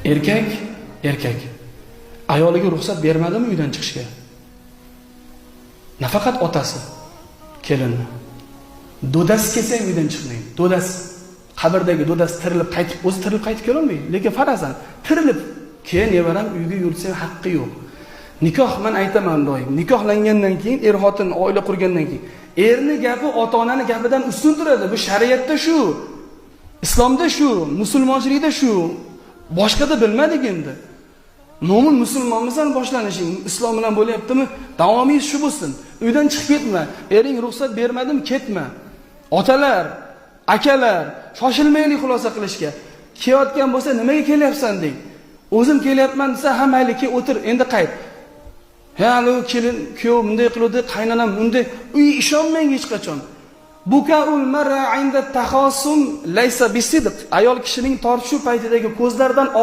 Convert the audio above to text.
Erkak ayoliga ruxsat bermadimi uydan chiqishga? Nafaqat otasi, kelinni. Dodasi kelsa ham uydan chiqmaydi. Dodasi, qabrdagi dodasi tirilib qaytib kela olmaydi. Lekin farazan tirilib keyin nevaram uyga yursa haqqi yo'q. Nikoh, men aytaman doim, nikohlangandan keyin xotin oila qurgandan keyin erni gapi ota-onaning gapidan ustun turadi. Bu shariatda shu, islomda shu, musulmonchilikda shu. Boshqada bilmadik endi. Mo'min musulmonmisan boshlanishi, islom bilan bo'lyaptimi? Davomiy shu bo'lsin. Uydan chiqib ketma. Ering ruxsat bermadim, ketma. Otalar, akalar, shoshilmaylik xulosa qilishga. Kelayotgan bo'lsa, nimaga kelyapsan deng. O'zim kelyapman desa, ha mayli, ke o'tir, endi qayt. Hali kelin, kuyov bunday qildi, qaynonam bunday. Uy ishonmang hech qachon. Bukaul mar'a inda takhasum laysa bisidq. Ayol kishining tortishuv paytidagi ko'zlardan